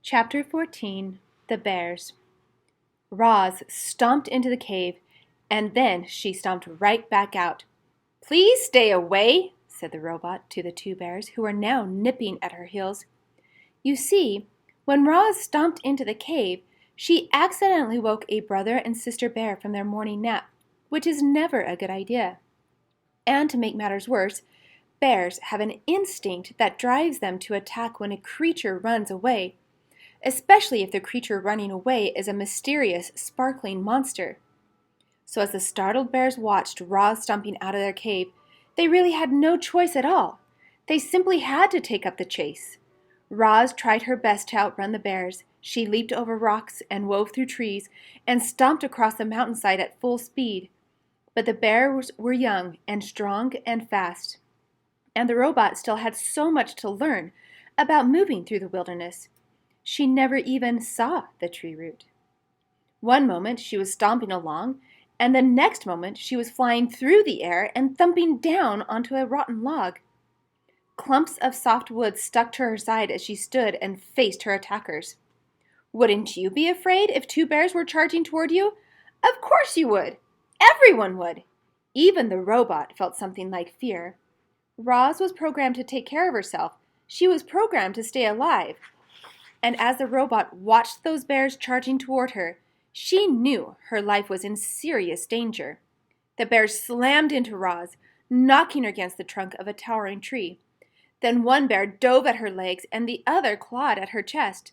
Chapter 14 The Bears. Roz stomped into the cave, and then she stomped right back out. "Please stay away," said the robot to the two bears, who were now nipping at her heels. You see, when Roz stomped into the cave, she accidentally woke a brother and sister bear from their morning nap, which is never a good idea. And to make matters worse, bears have an instinct that drives them to attack when a creature runs away, especially if the creature running away is a mysterious, sparkling monster. So as the startled bears watched Roz stomping out of their cave, they really had no choice at all. They simply had to take up the chase. Roz tried her best to outrun the bears. She leaped over rocks and wove through trees and stomped across the mountainside at full speed. But the bears were young and strong and fast, and the robot still had so much to learn about moving through the wilderness. She never even saw the tree root. One moment she was stomping along, and the next moment she was flying through the air and thumping down onto a rotten log. Clumps of soft wood stuck to her side as she stood and faced her attackers. Wouldn't you be afraid if two bears were charging toward you? Of course you would. Everyone would. Even the robot felt something like fear. Roz was programmed to take care of herself. She was programmed to stay alive. And as the robot watched those bears charging toward her, she knew her life was in serious danger. The bears slammed into Roz, knocking her against the trunk of a towering tree. Then one bear dove at her legs and the other clawed at her chest.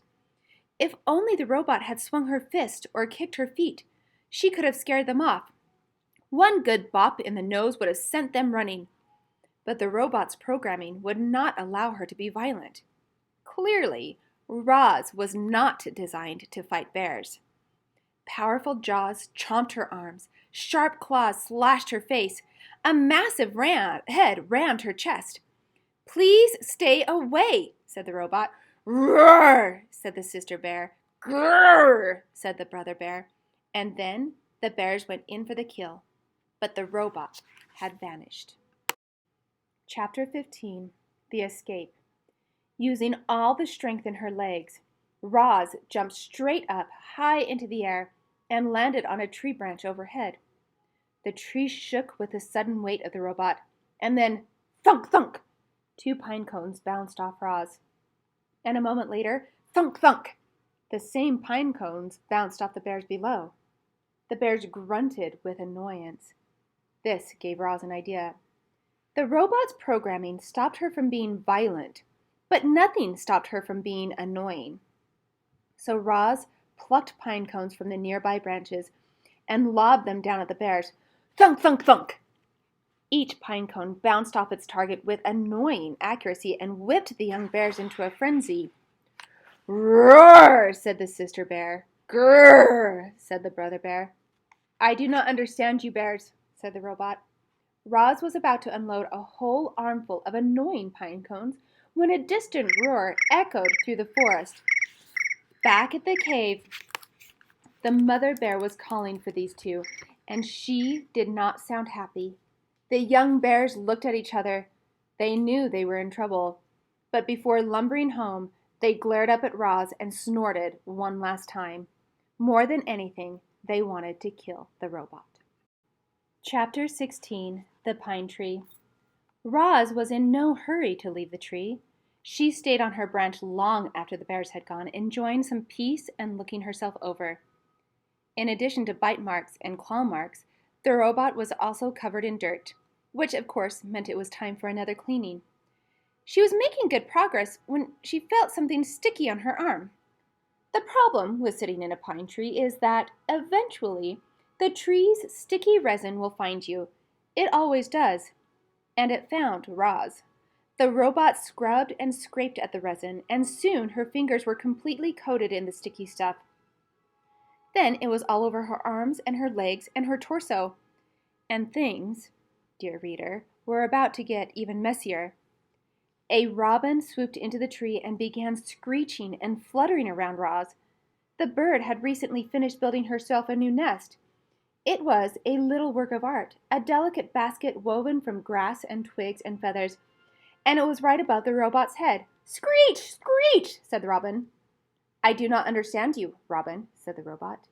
If only the robot had swung her fist or kicked her feet, she could have scared them off. One good bop in the nose would have sent them running. But the robot's programming would not allow her to be violent. Clearly, Roz was not designed to fight bears. Powerful jaws chomped her arms, sharp claws slashed her face, a massive head rammed her chest. "Please stay away," said the robot. "Roar," said the sister bear. "Grrr," said the brother bear. And then the bears went in for the kill, but the robot had vanished. Chapter 15 The Escape. Using all the strength in her legs, Roz jumped straight up, high into the air, and landed on a tree branch overhead. The tree shook with the sudden weight of the robot, and then thunk, thunk! 2 pine cones bounced off Roz. And a moment later, thunk, thunk! The same pine cones bounced off the bears below. The bears grunted with annoyance. This gave Roz an idea. The robot's programming stopped her from being violent, but nothing stopped her from being annoying. So Roz plucked pine cones from the nearby branches and lobbed them down at the bears. Thunk, thunk, thunk! Each pine cone bounced off its target with annoying accuracy and whipped the young bears into a frenzy. "Roar," said the sister bear. "Grrr," said the brother bear. "I do not understand you bears," said the robot. Roz was about to unload a whole armful of annoying pine cones when a distant roar echoed through the forest. Back at the cave, the mother bear was calling for these two, and she did not sound happy. The young bears looked at each other. They knew they were in trouble. But before lumbering home, they glared up at Roz and snorted one last time. More than anything, they wanted to kill the robot. Chapter 16 The Pine Tree. Roz was in no hurry to leave the tree. She stayed on her branch long after the bears had gone, enjoying some peace and looking herself over. In addition to bite marks and claw marks, the robot was also covered in dirt, which of course meant it was time for another cleaning. She was making good progress when she felt something sticky on her arm. The problem with sitting in a pine tree is that, eventually, the tree's sticky resin will find you. It always does. And it found Roz. The robot scrubbed and scraped at the resin, and soon her fingers were completely coated in the sticky stuff. Then it was all over her arms and her legs and her torso. And things, dear reader, were about to get even messier. A robin swooped into the tree and began screeching and fluttering around Roz. The bird had recently finished building herself a new nest. It was a little work of art, a delicate basket woven from grass and twigs and feathers, and it was right above the robot's head. "Screech! Screech!" said the robin. I do not understand you, Robin, said the robot.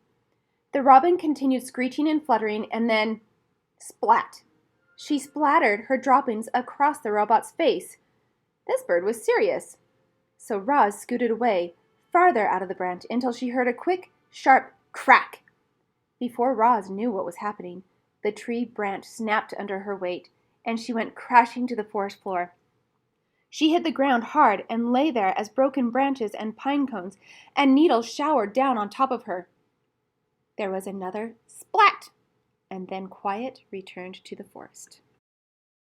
The robin continued screeching and fluttering, and then splat! She splattered her droppings across the robot's face. This bird was serious. So Roz scooted away, farther out of the branch, until she heard a quick, sharp crack. Before Roz knew what was happening, the tree branch snapped under her weight, and she went crashing to the forest floor. She hit the ground hard and lay there as broken branches and pine cones and needles showered down on top of her. There was another splat, and then quiet returned to the forest.